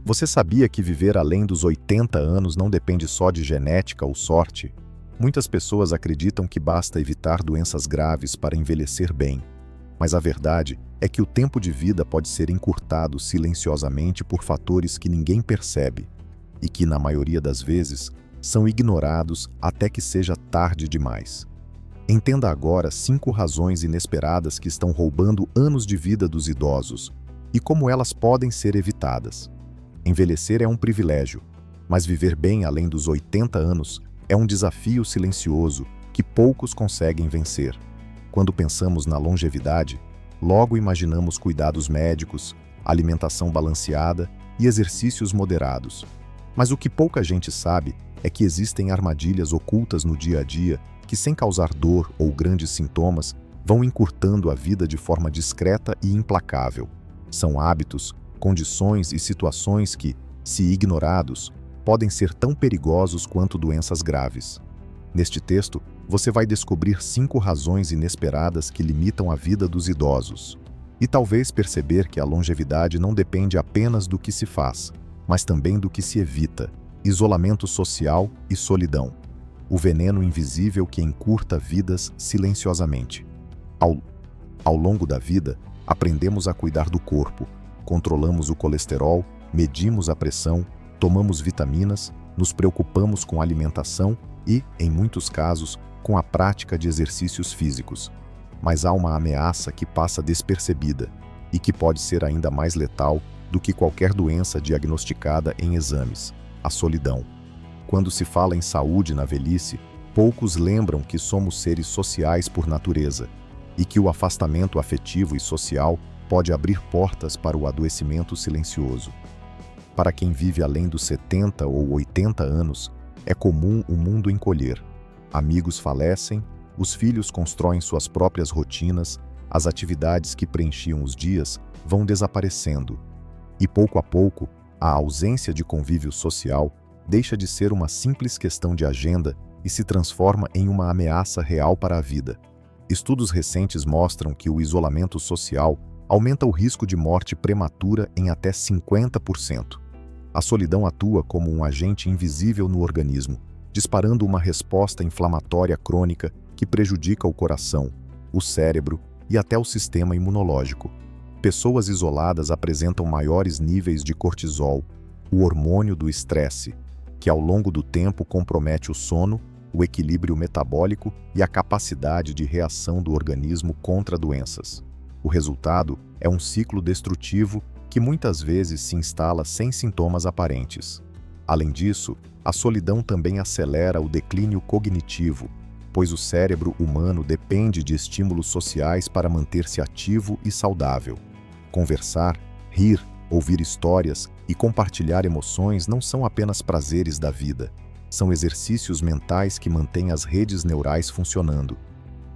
Você sabia que viver além dos 80 anos não depende só de genética ou sorte? Muitas pessoas acreditam que basta evitar doenças graves para envelhecer bem. Mas a verdade é que o tempo de vida pode ser encurtado silenciosamente por fatores que ninguém percebe e que, na maioria das vezes, são ignorados até que seja tarde demais. Entenda agora 5 razões inesperadas que estão roubando anos de vida dos idosos e como elas podem ser evitadas. Envelhecer é um privilégio, mas viver bem além dos 80 anos é um desafio silencioso que poucos conseguem vencer. Quando pensamos na longevidade, logo imaginamos cuidados médicos, alimentação balanceada e exercícios moderados. Mas o que pouca gente sabe é que existem armadilhas ocultas no dia a dia que, sem causar dor ou grandes sintomas, vão encurtando a vida de forma discreta e implacável. São hábitos, condições e situações que, se ignorados, podem ser tão perigosos quanto doenças graves. Neste texto, você vai descobrir 5 razões inesperadas que limitam a vida dos idosos. E talvez perceber que a longevidade não depende apenas do que se faz, mas também do que se evita: isolamento social e solidão. O veneno invisível que encurta vidas silenciosamente. Ao longo da vida, aprendemos a cuidar do corpo, controlamos o colesterol, medimos a pressão, tomamos vitaminas, nos preocupamos com a alimentação e, em muitos casos, com a prática de exercícios físicos. Mas há uma ameaça que passa despercebida e que pode ser ainda mais letal do que qualquer doença diagnosticada em exames: a solidão. Quando se fala em saúde na velhice, poucos lembram que somos seres sociais por natureza e que o afastamento afetivo e social pode abrir portas para o adoecimento silencioso. Para quem vive além dos 70 ou 80 anos, é comum o mundo encolher. Amigos falecem, os filhos constroem suas próprias rotinas, as atividades que preenchiam os dias vão desaparecendo. E pouco a pouco, a ausência de convívio social deixa de ser uma simples questão de agenda e se transforma em uma ameaça real para a vida. Estudos recentes mostram que o isolamento social aumenta o risco de morte prematura em até 50%. A solidão atua como um agente invisível no organismo, disparando uma resposta inflamatória crônica que prejudica o coração, o cérebro e até o sistema imunológico. Pessoas isoladas apresentam maiores níveis de cortisol, o hormônio do estresse, que ao longo do tempo compromete o sono, o equilíbrio metabólico e a capacidade de reação do organismo contra doenças. O resultado é um ciclo destrutivo que muitas vezes se instala sem sintomas aparentes. Além disso, a solidão também acelera o declínio cognitivo, pois o cérebro humano depende de estímulos sociais para manter-se ativo e saudável. Conversar, rir, ouvir histórias e compartilhar emoções não são apenas prazeres da vida. São exercícios mentais que mantêm as redes neurais funcionando.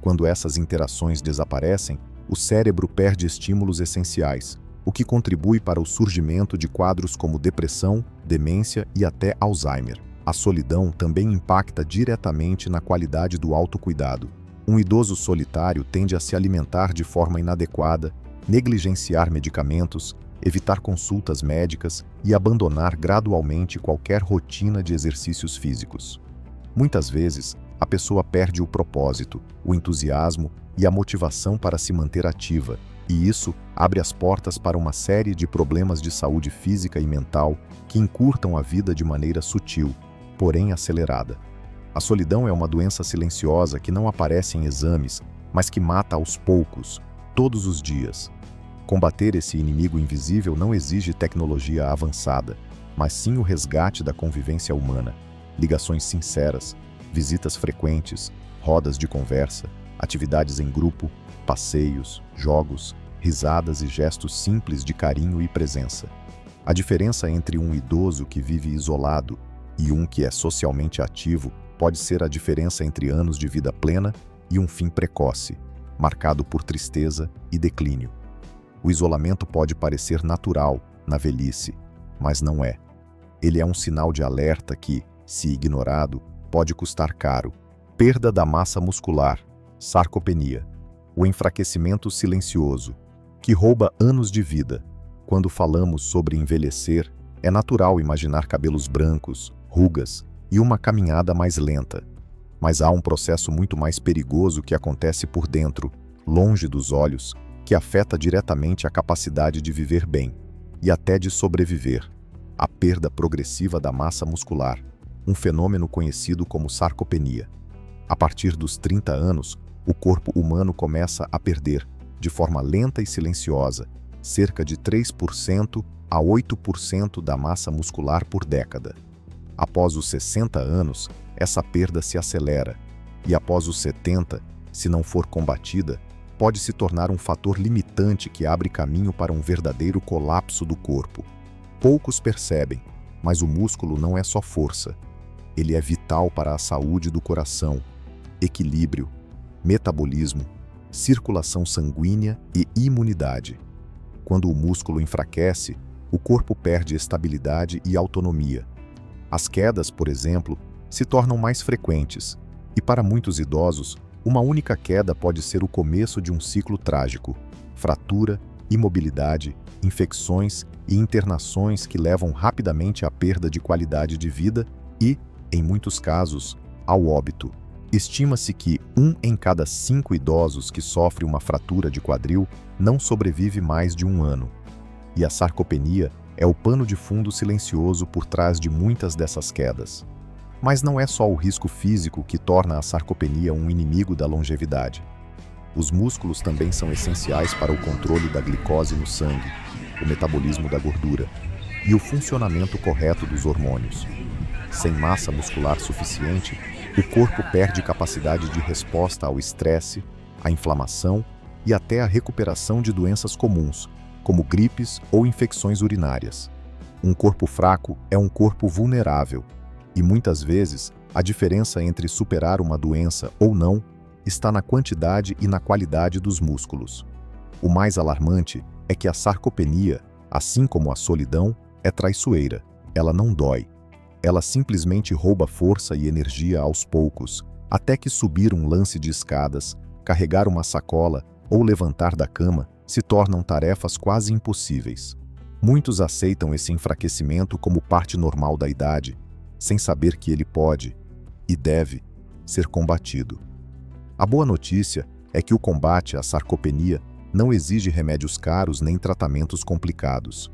Quando essas interações desaparecem, o cérebro perde estímulos essenciais, o que contribui para o surgimento de quadros como depressão, demência e até Alzheimer. A solidão também impacta diretamente na qualidade do autocuidado. Um idoso solitário tende a se alimentar de forma inadequada, negligenciar medicamentos, evitar consultas médicas e abandonar gradualmente qualquer rotina de exercícios físicos. Muitas vezes, a pessoa perde o propósito, o entusiasmo e a motivação para se manter ativa, e isso abre as portas para uma série de problemas de saúde física e mental que encurtam a vida de maneira sutil, porém acelerada. A solidão é uma doença silenciosa que não aparece em exames, mas que mata aos poucos, todos os dias. Combater esse inimigo invisível não exige tecnologia avançada, mas sim o resgate da convivência humana, ligações sinceras, visitas frequentes, rodas de conversa, atividades em grupo, passeios, jogos, risadas e gestos simples de carinho e presença. A diferença entre um idoso que vive isolado e um que é socialmente ativo pode ser a diferença entre anos de vida plena e um fim precoce, marcado por tristeza e declínio. O isolamento pode parecer natural na velhice, mas não é. Ele é um sinal de alerta que, se ignorado, pode custar caro. Perda da massa muscular, sarcopenia. O enfraquecimento silencioso, que rouba anos de vida. Quando falamos sobre envelhecer, É natural imaginar cabelos brancos, rugas e uma caminhada mais lenta. Mas há um processo muito mais perigoso que acontece por dentro, longe dos olhos, que afeta diretamente a capacidade de viver bem e até de sobreviver: a perda progressiva da massa muscular, um fenômeno conhecido como sarcopenia. A partir dos 30 anos, o corpo humano começa a perder, de forma lenta e silenciosa, cerca de 3% a 8% da massa muscular por década. Após os 60 anos, essa perda se acelera, e após os 70, se não for combatida, pode se tornar um fator limitante que abre caminho para um verdadeiro colapso do corpo. Poucos percebem, mas o músculo não é só força. Ele é vital para a saúde do coração, equilíbrio, metabolismo, circulação sanguínea e imunidade. Quando o músculo enfraquece, o corpo perde estabilidade e autonomia. As quedas, por exemplo, se tornam mais frequentes, e para muitos idosos, uma única queda pode ser o começo de um ciclo trágico: fratura, imobilidade, infecções e internações que levam rapidamente à perda de qualidade de vida e, em muitos casos, ao óbito. Estima-se que 1 em cada 5 idosos que sofre uma fratura de quadril não sobrevive mais de 1 ano. E a sarcopenia é o pano de fundo silencioso por trás de muitas dessas quedas. Mas não é só o risco físico que torna a sarcopenia um inimigo da longevidade. Os músculos também são essenciais para o controle da glicose no sangue, o metabolismo da gordura e o funcionamento correto dos hormônios. Sem massa muscular suficiente, o corpo perde capacidade de resposta ao estresse, à inflamação e até à recuperação de doenças comuns, como gripes ou infecções urinárias. Um corpo fraco é um corpo vulnerável, e muitas vezes a diferença entre superar uma doença ou não está na quantidade e na qualidade dos músculos. O mais alarmante é que a sarcopenia, assim como a solidão, é traiçoeira. Ela não dói. Ela simplesmente rouba força e energia aos poucos, até que subir um lance de escadas, carregar uma sacola ou levantar da cama se tornam tarefas quase impossíveis. Muitos aceitam esse enfraquecimento como parte normal da idade, sem saber que ele pode, e deve, ser combatido. A boa notícia é que o combate à sarcopenia não exige remédios caros nem tratamentos complicados.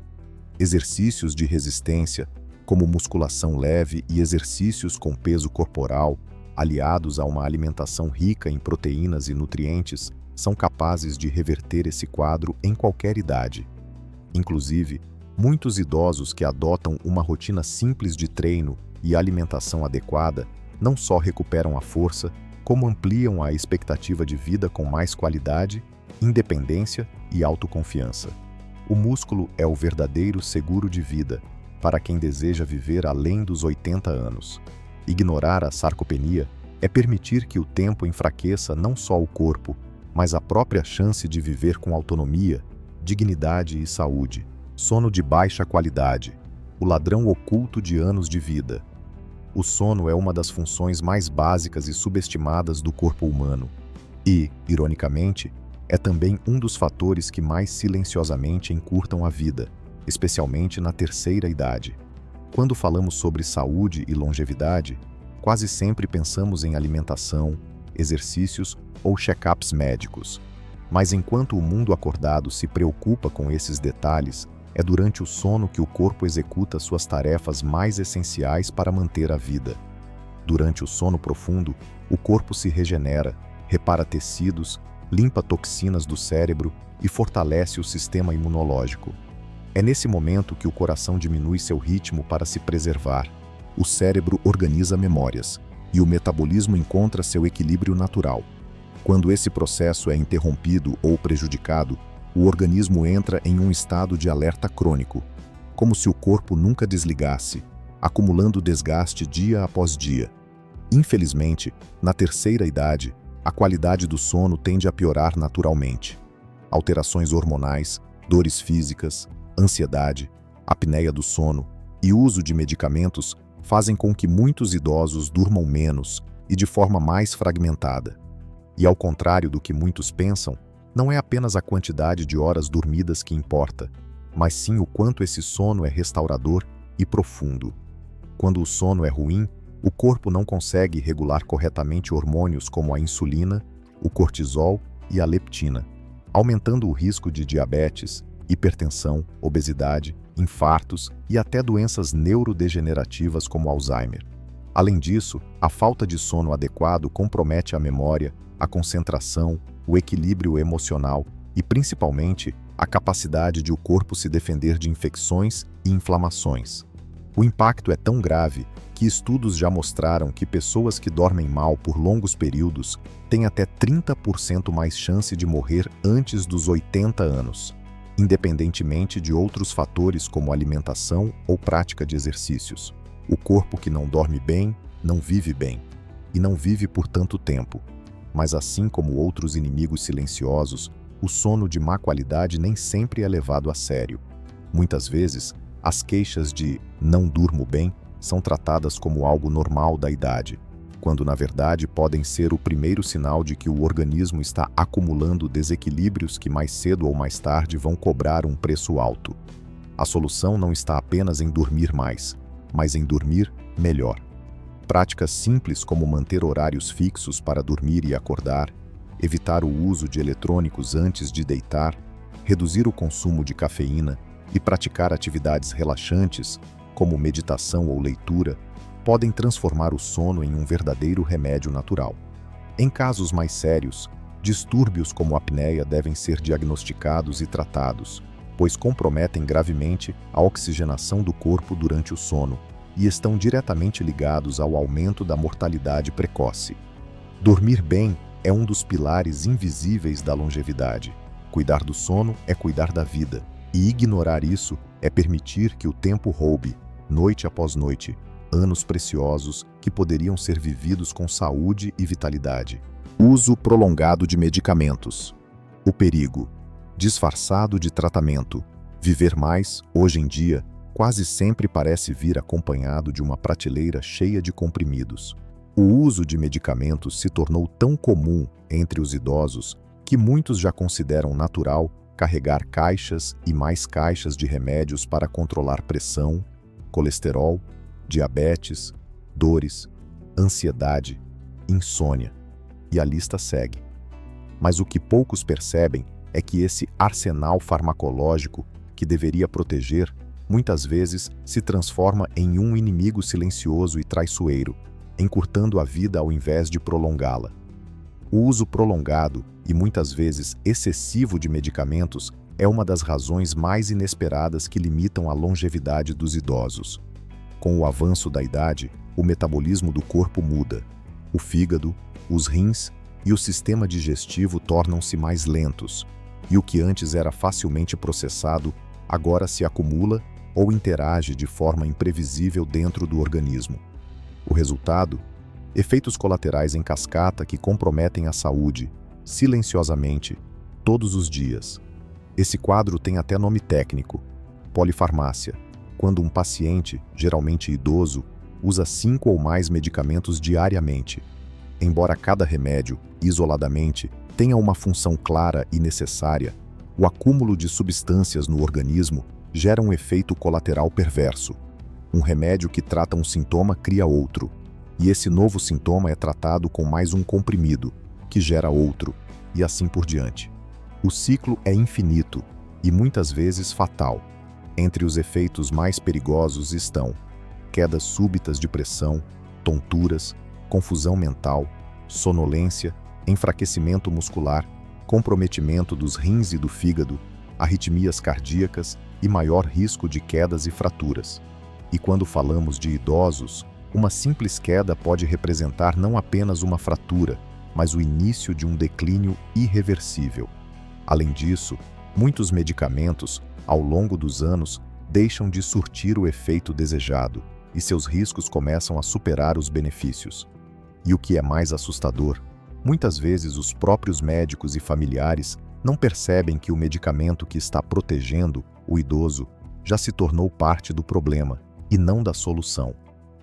Exercícios de resistência, como musculação leve e exercícios com peso corporal, aliados a uma alimentação rica em proteínas e nutrientes, são capazes de reverter esse quadro em qualquer idade. Inclusive, muitos idosos que adotam uma rotina simples de treino e alimentação adequada não só recuperam a força, como ampliam a expectativa de vida com mais qualidade, independência e autoconfiança. O músculo é o verdadeiro seguro de vida para quem deseja viver além dos 80 anos. Ignorar a sarcopenia é permitir que o tempo enfraqueça não só o corpo, mas a própria chance de viver com autonomia, dignidade e saúde. Sono de baixa qualidade, o ladrão oculto de anos de vida. O sono é uma das funções mais básicas e subestimadas do corpo humano e, ironicamente, é também um dos fatores que mais silenciosamente encurtam a vida, especialmente na terceira idade. Quando falamos sobre saúde e longevidade, quase sempre pensamos em alimentação, exercícios ou check-ups médicos. Mas enquanto o mundo acordado se preocupa com esses detalhes, é durante o sono que o corpo executa suas tarefas mais essenciais para manter a vida. Durante o sono profundo, o corpo se regenera, repara tecidos, limpa toxinas do cérebro e fortalece o sistema imunológico. É nesse momento que o coração diminui seu ritmo para se preservar, o cérebro organiza memórias e o metabolismo encontra seu equilíbrio natural. Quando esse processo é interrompido ou prejudicado, o organismo entra em um estado de alerta crônico, como se o corpo nunca desligasse, acumulando desgaste dia após dia. Infelizmente, na terceira idade, a qualidade do sono tende a piorar naturalmente. Alterações hormonais, dores físicas, ansiedade, apneia do sono e uso de medicamentos fazem com que muitos idosos durmam menos e de forma mais fragmentada. E ao contrário do que muitos pensam, não é apenas a quantidade de horas dormidas que importa, mas sim o quanto esse sono é restaurador e profundo. Quando o sono é ruim, o corpo não consegue regular corretamente hormônios como a insulina, o cortisol e a leptina, aumentando o risco de diabetes, hipertensão, obesidade, infartos e até doenças neurodegenerativas como Alzheimer. Além disso, a falta de sono adequado compromete a memória, a concentração, o equilíbrio emocional e, principalmente, a capacidade de o corpo se defender de infecções e inflamações. O impacto é tão grave que estudos já mostraram que pessoas que dormem mal por longos períodos têm até 30% mais chance de morrer antes dos 80 anos, independentemente de outros fatores como alimentação ou prática de exercícios. O corpo que não dorme bem, não vive bem, e não vive por tanto tempo. Mas assim como outros inimigos silenciosos, o sono de má qualidade nem sempre é levado a sério. Muitas vezes, as queixas de "não durmo bem" são tratadas como algo normal da idade, quando na verdade podem ser o primeiro sinal de que o organismo está acumulando desequilíbrios que mais cedo ou mais tarde vão cobrar um preço alto. A solução não está apenas em dormir mais, mas em dormir melhor. Práticas simples como manter horários fixos para dormir e acordar, evitar o uso de eletrônicos antes de deitar, reduzir o consumo de cafeína e praticar atividades relaxantes, como meditação ou leitura, podem transformar o sono em um verdadeiro remédio natural. Em casos mais sérios, distúrbios como apneia devem ser diagnosticados e tratados, pois comprometem gravemente a oxigenação do corpo durante o sono e estão diretamente ligados ao aumento da mortalidade precoce. Dormir bem é um dos pilares invisíveis da longevidade. Cuidar do sono é cuidar da vida, e ignorar isso é permitir que o tempo roube, noite após noite, anos preciosos que poderiam ser vividos com saúde e vitalidade. Uso prolongado de medicamentos. O perigo. Disfarçado de tratamento. Viver mais, hoje em dia, quase sempre parece vir acompanhado de uma prateleira cheia de comprimidos. O uso de medicamentos se tornou tão comum entre os idosos que muitos já consideram natural carregar caixas e mais caixas de remédios para controlar pressão, colesterol, diabetes, dores, ansiedade, insônia, e a lista segue. Mas o que poucos percebem é que esse arsenal farmacológico, que deveria proteger, muitas vezes se transforma em um inimigo silencioso e traiçoeiro, encurtando a vida ao invés de prolongá-la. O uso prolongado e muitas vezes excessivo de medicamentos é uma das razões mais inesperadas que limitam a longevidade dos idosos. Com o avanço da idade, o metabolismo do corpo muda. O fígado, os rins e o sistema digestivo tornam-se mais lentos, e o que antes era facilmente processado agora se acumula ou interage de forma imprevisível dentro do organismo. O resultado? Efeitos colaterais em cascata que comprometem a saúde, silenciosamente, todos os dias. Esse quadro tem até nome técnico: polifarmácia, quando um paciente, geralmente idoso, usa 5 ou mais medicamentos diariamente. Embora cada remédio, isoladamente, tenha uma função clara e necessária, o acúmulo de substâncias no organismo gera um efeito colateral perverso. Um remédio que trata um sintoma cria outro, e esse novo sintoma é tratado com mais um comprimido, que gera outro, e assim por diante. O ciclo é infinito e muitas vezes fatal. Entre os efeitos mais perigosos estão quedas súbitas de pressão, tonturas, confusão mental, sonolência, enfraquecimento muscular, comprometimento dos rins e do fígado, arritmias cardíacas e maior risco de quedas e fraturas. E quando falamos de idosos, uma simples queda pode representar não apenas uma fratura, mas o início de um declínio irreversível. Além disso, muitos medicamentos, ao longo dos anos, deixam de surtir o efeito desejado e seus riscos começam a superar os benefícios. E o que é mais assustador, muitas vezes os próprios médicos e familiares não percebem que o medicamento que está protegendo o idoso já se tornou parte do problema e não da solução.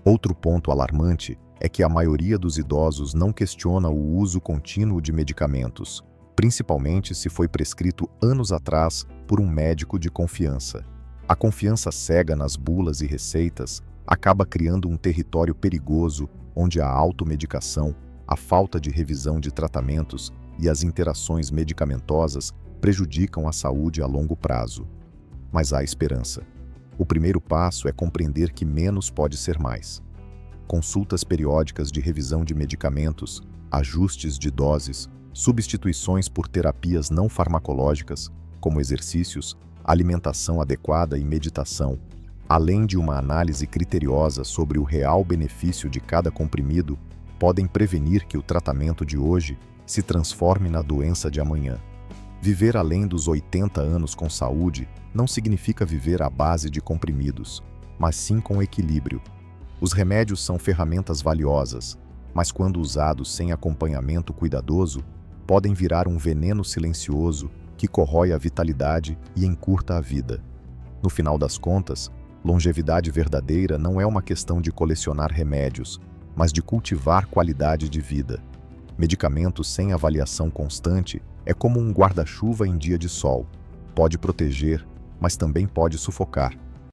Outro ponto alarmante é que a maioria dos idosos não questiona o uso contínuo de medicamentos, principalmente se foi prescrito anos atrás por um médico de confiança. A confiança cega nas bulas e receitas acaba criando um território perigoso onde a automedicação, a falta de revisão de tratamentos e as interações medicamentosas prejudicam a saúde a longo prazo. Mas há esperança. O primeiro passo é compreender que menos pode ser mais. Consultas periódicas de revisão de medicamentos, ajustes de doses, substituições por terapias não farmacológicas, como exercícios, alimentação adequada e meditação, além de uma análise criteriosa sobre o real benefício de cada comprimido, podem prevenir que o tratamento de hoje se transforme na doença de amanhã. Viver além dos 80 anos com saúde não significa viver à base de comprimidos, mas sim com equilíbrio. Os remédios são ferramentas valiosas, mas quando usados sem acompanhamento cuidadoso, podem virar um veneno silencioso que corrói a vitalidade e encurta a vida. No final das contas, longevidade verdadeira não é uma questão de colecionar remédios, mas de cultivar qualidade de vida. Medicamentos sem avaliação constante é como um guarda-chuva em dia de sol. Pode proteger, mas também pode sufocar.